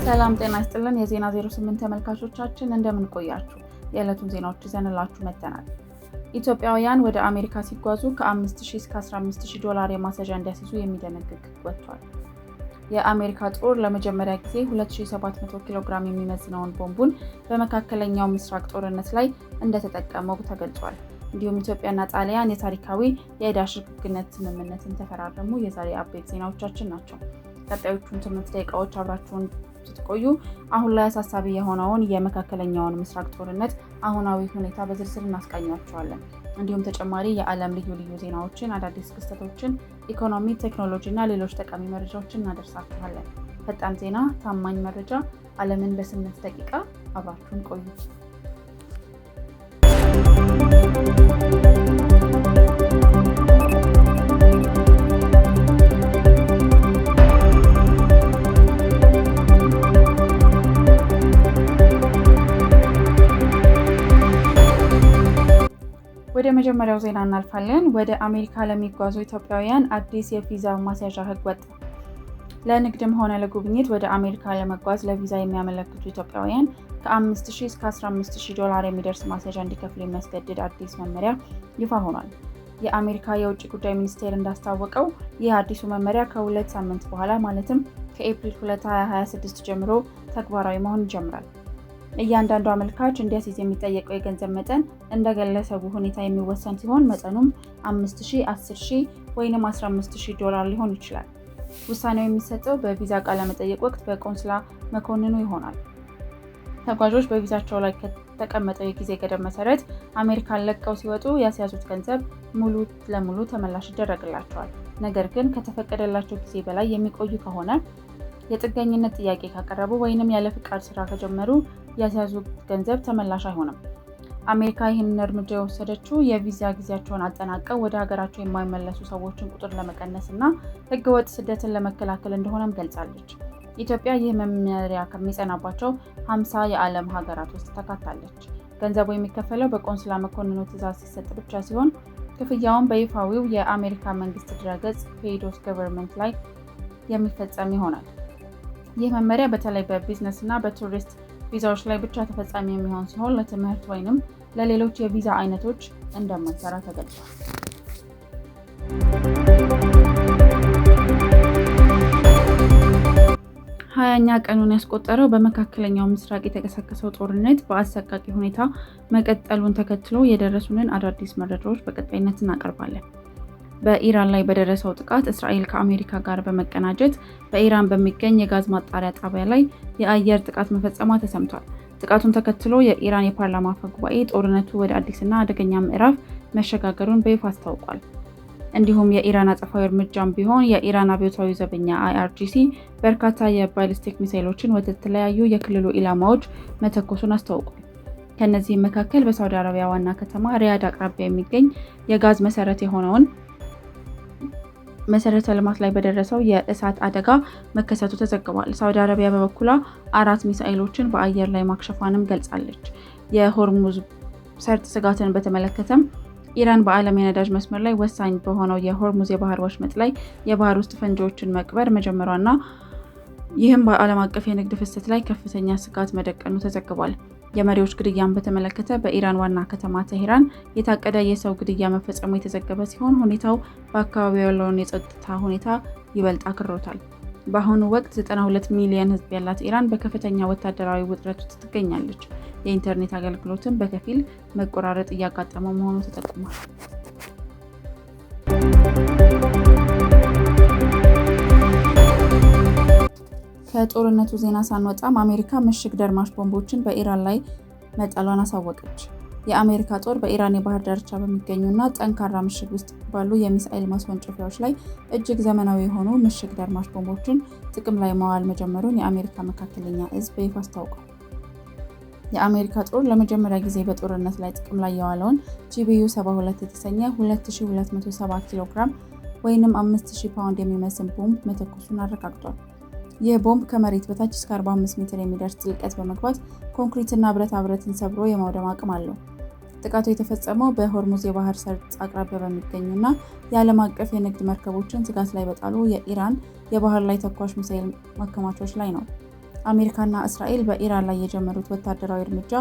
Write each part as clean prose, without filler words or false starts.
ሰላም ጤና ይስጥልን የዜና 08 ተመልካቾቻችን እንደምን ቆያችሁ? የዕለቱን ዜናዎች ይዘንላችሁ መጥተናል። ኢትዮጵያውያን ወደ አሜሪካ ሲጓዙ ከ5000 እስከ $15000 የማስያዣ እንዲያስይዙ የሚደነግግ ወጥቷል። የአሜሪካ ጦር ለመጀመሪያ ጊዜ 2700 ኪሎ ግራም የሚመዝነውን ቦምቡን በመካከለኛው ምስራቅ ጦርነት ላይ እንደተጠቀመው ተገልጿል። እንዲሁም ኢትዮጵያና ጣሊያን የታሪካዊ የዕዳ ሽግግነት ስምምነትን ተፈራረሙ። የዛሬ አበይት ዜናዎቻችን ናቸው። ቀጣዮቹን 8 ደቂቃዎች አብራችሁን ስትቆዩ አሁን ላይ አሳሳቢ የሆነውን የመካከለኛውን ምስራቅ ጦርነት አሁናዊ ሁኔታ በዝርዝር እናስቃኛችኋለን። እንዲሁም ተጨማሪ የዓለም ልዩ ልዩ ዜናዎችን፣ አዳዲስ ክስተቶችን፣ ኢኮኖሚ፣ ቴክኖሎጂ እና ሌሎች ጠቃሚ መረጃዎችን እናደርሳችኋለን። ፈጣን ዜና፣ ታማኝ መረጃ፣ ዓለምን በ8 ደቂቃ አብራችሁን ቆዩ። ወደ መጀመሪያው ዜና እናልፋለን። ወደ አሜሪካ ለሚጓዙ ኢትዮጵያውያን አዲስ የቪዛ ማስያዣ ሕግ ወጣ። ለንግድም ሆነ ለጉብኝት ወደ አሜሪካ ለመጓዝ ለቪዛ የሚያመለክቱ ኢትዮጵያውያን ከ5000 እስከ $15000 የሚደርስ ማስያዣ እንዲከፍሉ የሚያስገድድ አዲስ መመሪያ ይፋ ሆኗል። የአሜሪካ የውጭ ጉዳይ ሚኒስቴር እንዳስታወቀው ይህ አዲሱ መመሪያ ከ2 ሳምንት በኋላ ማለትም ከኤፕሪል 2 2026 ጀምሮ ተግባራዊ መሆን ይጀምራል። እያንዳንዱ አመልካች እንዲያስይዝ የሚጠየቀው የገንዘብ መጠን እንደ ግለሰቡ ሁኔታ የሚወሰን ሲሆን መጠኑም 5000፣ 10000 ወይም $15000 ሊሆን ይችላል። ውሳኔው የሚሰጠው በቪዛ ቃለ መጠይቅ ወቅት በቆንስላ መኮንኑ ይሆናል። ተጓዦች በቪዛቸው ላይ ከተቀመጠው የጊዜ ገደብ መሰረት አሜሪካን ለቀው ሲወጡ ያስያዙት ገንዘብ ሙሉ ለሙሉ ተመላሽ ይደረግላቸዋል። ነገር ግን ከተፈቀደላቸው ጊዜ በላይ የሚቆዩ ከሆነ የጥገኝነት ጥያቄ ካቀረቡ ወይንም ያለ ፍቃድ ስራ ከጀመሩ ያስያዙት ገንዘብ ተመላሽ አይሆንም። አሜሪካ ይህንን እርምጃ የወሰደችው የቪዛ ጊዜያቸውን አጠናቀው ወደ ሀገራቸው የማይመለሱ ሰዎችን ቁጥር ለመቀነስ እና ህገወጥ ስደትን ለመከላከል እንደሆነም ገልጻለች። ኢትዮጵያ ይህ መመሪያ ከሚጸናባቸው 50 የዓለም ሀገራት ውስጥ ተካታለች። ገንዘቡ የሚከፈለው በቆንስላ መኮንኑ ትዕዛዝ ሲሰጥ ብቻ ሲሆን ክፍያውን በይፋዊው የአሜሪካ መንግስት ድረገጽ ፔይዶስ ገቨርንመንት ላይ የሚፈጸም ይሆናል። ይህ መመሪያ በተለይ በቢዝነስ እና በቱሪስት ቪዛዎች ላይ ብቻ ተፈጻሚ የሚሆን ሲሆን ለትምህርት ወይንም ለሌሎች የቪዛ አይነቶች እንደማይሰራ ተገልጿል። 20ኛ ቀኑን ያስቆጠረው በመካከለኛው ምስራቅ የተቀሰቀሰው ጦርነት በአሰቃቂ ሁኔታ መቀጠሉን ተከትሎ የደረሱንን አዳዲስ መረጃዎች በቀጣይነት እናቀርባለን። በኢራን ላይ በደረሰው ጥቃት እስራኤል ከአሜሪካ ጋር በመቀናጀት በኢራን በሚገኝ የጋዝ ማጣሪያ ጣቢያ ላይ የአየር ጥቃት መፈጸሟ ተሰምቷል። ጥቃቱን ተከትሎ የኢራን የፓርላማ አፈ ጉባኤ ጦርነቱ ወደ አዲስና አደገኛ ምዕራፍ መሸጋገሩን በይፋ አስታውቋል። እንዲሁም የኢራን አጸፋዊ እርምጃም ቢሆን የኢራን አብዮታዊ ዘበኛ IRGC በርካታ የባሊስቲክ ሚሳይሎችን ወደ ተለያዩ የክልሉ ኢላማዎች መተኮሱን አስታውቋል። ከነዚህም መካከል በሳውዲ አረቢያ ዋና ከተማ ሪያድ አቅራቢያ የሚገኝ የጋዝ መሰረተ ልማት ላይ በደረሰው የእሳት አደጋ መከሰቱ ተዘግቧል። ሳውዲ አረቢያ በበኩሏ 4 ሚሳኤሎችን በአየር ላይ ማክሸፏንም ገልጻለች። የሆርሙዝ ሰርጥ ስጋትን በተመለከተም ኢራን በዓለም የነዳጅ መስመር ላይ ወሳኝ በሆነው የሆርሙዝ የባህር ወሽመጥ ላይ የባህር ውስጥ ፈንጂዎችን መቅበር መጀመሯና ይህም በዓለም አቀፍ የንግድ ፍሰት ላይ ከፍተኛ ስጋት መደቀኑ ተዘግቧል። የመሪዎች ግድያን በተመለከተ በኢራን ዋና ከተማ ቴህራን የታቀደ የሰው ግድያ መፈጸሙ የተዘገበ ሲሆን ሁኔታው በአካባቢው ያለውን የጸጥታ ሁኔታ ይበልጥ አክሮታል። በአሁኑ ወቅት 92 ሚሊዮን ሕዝብ ያላት ኢራን በከፍተኛ ወታደራዊ ውጥረት ውስጥ ትገኛለች። የኢንተርኔት አገልግሎትን በከፊል መቆራረጥ እያጋጠመው መሆኑ ተጠቁሟል። ከጦርነቱ ዜና ሳንወጣም አሜሪካ ምሽግ ደርማሽ ቦምቦችን በኢራን ላይ መጣሏን አሳወቀች። የአሜሪካ ጦር በኢራን የባህር ዳርቻ በሚገኙና ጠንካራ ምሽግ ውስጥ ባሉ የሚሳኤል ማስወንጨፊያዎች ላይ እጅግ ዘመናዊ የሆኑ ምሽግ ደርማሽ ቦምቦችን ጥቅም ላይ ማዋል መጀመሩን የአሜሪካ መካከለኛ እዝ በይፋ አስታውቋል። የአሜሪካ ጦር ለመጀመሪያ ጊዜ በጦርነት ላይ ጥቅም ላይ የዋለውን GBU-72 የተሰኘ 2270 ኪሎ ግራም ወይም 5000 ፓውንድ የሚመስል ቦምብ መተኮሱን አረጋግጧል። ይህ ቦምብ ከመሬት በታች እስከ 45 ሜትር የሚደርስ ጥልቀት በመግባት ኮንክሪትና ብረታ ብረትን ሰብሮ የማውደም አቅም አለው። ጥቃቱ የተፈጸመው በሆርሙዝ የባህር ሰርጥ አቅራቢያ በሚገኙና የዓለም አቀፍ የንግድ መርከቦችን ስጋት ላይ በጣሉ የኢራን የባህር ላይ ተኳሽ ሚሳኤል ማከማቻዎች ላይ ነው። አሜሪካና እስራኤል በኢራን ላይ የጀመሩት ወታደራዊ እርምጃ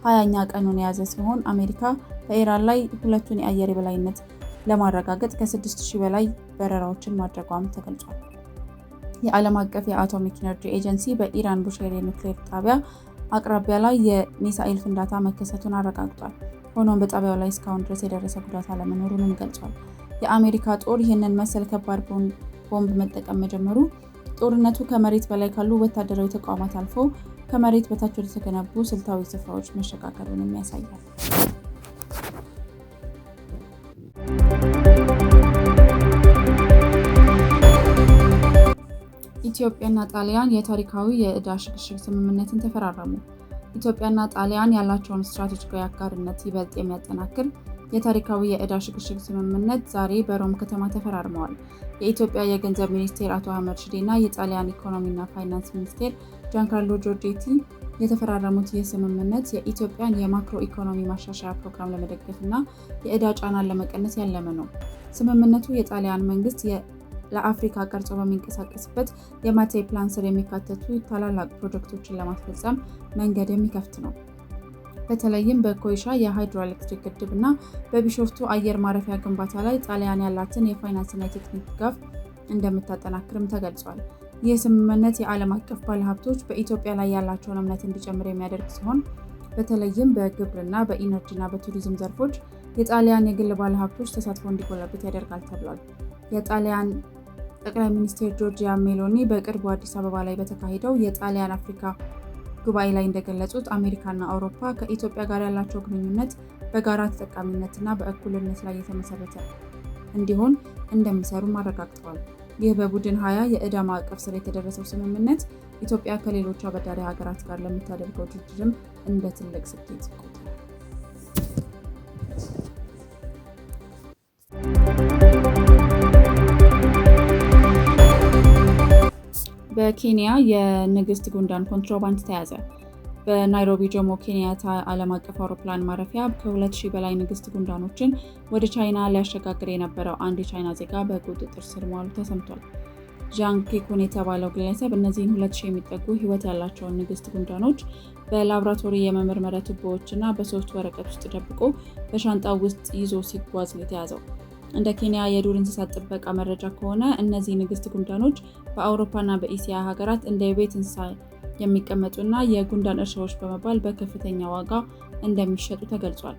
20ኛ ቀኑን የያዘ ሲሆን አሜሪካ በኢራን ላይ ሁለቱን የአየር የበላይነት ለማረጋገጥ ከ6000 በላይ በረራዎችን ማድረጓም ተገልጿል። የዓለም አቀፍ የአቶሚክ ኢነርጂ ኤጀንሲ በኢራን ቡሼር የኒውክሌር ጣቢያ አቅራቢያ ላይ የሚሳኤል ፍንዳታ መከሰቱን አረጋግጧል። ሆኖም በጣቢያው ላይ እስካሁን ድረስ የደረሰ ጉዳት አለመኖሩንም ገልጿል። የአሜሪካ ጦር ይህንን መሰል ከባድ ቦምብ መጠቀም መጀመሩ ጦርነቱ ከመሬት በላይ ካሉ ወታደራዊ ተቋማት አልፎ ከመሬት በታች ወደ ተገነቡ ስልታዊ ስፍራዎች መሸጋገሩንም ያሳያል። ኢትዮጵያና ጣሊያን የታሪካዊ የዕዳ ሽግሽግ ስምምነትን ተፈራረሙ። ኢትዮጵያና ጣሊያን ያላቸውን ስትራቴጂካዊ አጋርነት ይበልጥ የሚያጠናክር የታሪካዊ የዕዳ ሽግሽግ ስምምነት ዛሬ በሮም ከተማ ተፈራርመዋል። የኢትዮጵያ የገንዘብ ሚኒስቴር አቶ አህመድ ሽዴ እና የጣሊያን ኢኮኖሚና ፋይናንስ ሚኒስቴር ጃንካርሎ ጆርጄቲ የተፈራረሙት ይህ ስምምነት የኢትዮጵያን የማክሮ ኢኮኖሚ ማሻሻያ ፕሮግራም ለመደገፍ እና የዕዳ ጫናን ለመቀነስ ያለመ ነው። ስምምነቱ የጣሊያን መንግስት ለአፍሪካ ቀርጾ በሚንቀሳቀስበት የማቴይ ፕላን ስር የሚካተቱ ታላላቅ ፕሮጀክቶችን ለማስፈጸም መንገድ የሚከፍት ነው። በተለይም በኮይሻ የሃይድሮኤሌክትሪክ ግድብ እና በቢሾፍቱ አየር ማረፊያ ግንባታ ላይ ጣሊያን ያላትን የፋይናንስና የቴክኒክ ድጋፍ እንደምታጠናክርም ተገልጿል። ይህ ስምምነት የዓለም አቀፍ ባለሀብቶች በኢትዮጵያ ላይ ያላቸውን እምነት እንዲጨምር የሚያደርግ ሲሆን በተለይም በግብርና፣ በኢነርጂና በቱሪዝም ዘርፎች የጣሊያን የግል ባለሀብቶች ተሳትፎ እንዲጎለብት ያደርጋል ተብሏል። የጣሊያን ጠቅላይ ሚኒስትር ጆርጂያ ሜሎኒ በቅርቡ አዲስ አበባ ላይ በተካሄደው የጣሊያን አፍሪካ ጉባኤ ላይ እንደገለጹት አሜሪካና አውሮፓ ከኢትዮጵያ ጋር ያላቸው ግንኙነት በጋራ ተጠቃሚነትና በእኩልነት ላይ የተመሰረተ እንዲሆን እንደሚሰሩም አረጋግጠዋል። ይህ በቡድን 20 የዕዳ ማዕቀፍ ስር የተደረሰው ስምምነት ኢትዮጵያ ከሌሎች አበዳሪ ሀገራት ጋር ለምታደርገው ድርድርም እንደ ትልቅ ስኬት ይቆጠራል። በኬንያ የንግስት ጉንዳን ኮንትሮባንድ ተያዘ። በናይሮቢ ጆሞ ኬንያታ ዓለም አቀፍ አውሮፕላን ማረፊያ ከ2000 በላይ ንግስት ጉንዳኖችን ወደ ቻይና ሊያሸጋግር የነበረው አንድ የቻይና ዜጋ በቁጥጥር ስር መዋሉ ተሰምቷል። ዣንግ ኬኩን የተባለው ግለሰብ እነዚህን 2000 የሚጠጉ ህይወት ያላቸውን ንግስት ጉንዳኖች በላብራቶሪ የመመርመሪያ ቱቦዎችና በሶፍት ወረቀት ውስጥ ደብቆ በሻንጣው ውስጥ ይዞ ሲጓዝ ነው የተያዘው። እንደ ኬንያ የዱር እንስሳት ጥበቃ መረጃ ከሆነ እነዚህ ንግስት ጉንዳኖች በአውሮፓና በኢሲያ ሀገራት እንደ የቤት እንስሳ የሚቀመጡና የጉንዳን እርሻዎች በመባል በከፍተኛ ዋጋ እንደሚሸጡ ተገልጿል።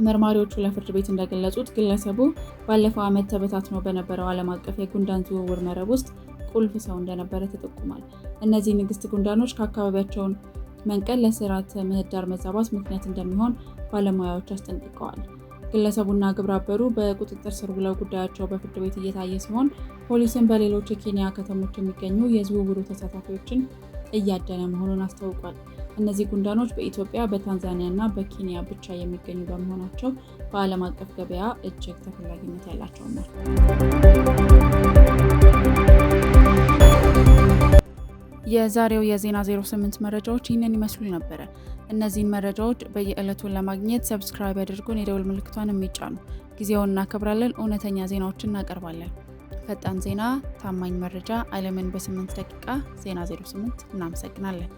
መርማሪዎቹ ለፍርድ ቤት እንደገለጹት ግለሰቡ ባለፈው ዓመት ተበታትኖ በነበረው ዓለም አቀፍ የጉንዳን ዝውውር መረብ ውስጥ ቁልፍ ሰው እንደነበረ ተጠቁሟል። እነዚህ ንግስት ጉንዳኖች ከአካባቢያቸውን መንቀል ለስርዓተ ምህዳር መዛባት ምክንያት እንደሚሆን ባለሙያዎች አስጠንቅቀዋል። ግለሰቡና ግብረ አበሩ በቁጥጥር ስር ውለው ጉዳያቸው በፍርድ ቤት እየታየ ሲሆን ፖሊስም በሌሎች የኬንያ ከተሞች የሚገኙ የዝውውሩ ተሳታፊዎችን እያደነ መሆኑን አስታውቋል። እነዚህ ጉንዳኖች በኢትዮጵያ፣ በታንዛኒያ እና በኬንያ ብቻ የሚገኙ በመሆናቸው በዓለም አቀፍ ገበያ እጅግ ተፈላጊነት ያላቸው ነው። የዛሬው የዜና 08 መረጃዎች ይህንን ይመስሉ ነበረ። እነዚህን መረጃዎች በየዕለቱ ለማግኘት ሰብስክራይብ ያድርጉን፣ የደውል ምልክቷን የሚጫኑ። ጊዜውን እናከብራለን፣ እውነተኛ ዜናዎችን እናቀርባለን። ፈጣን ዜና፣ ታማኝ መረጃ፣ ዓለምን በ8 ደቂቃ። ዜና 08 እናመሰግናለን።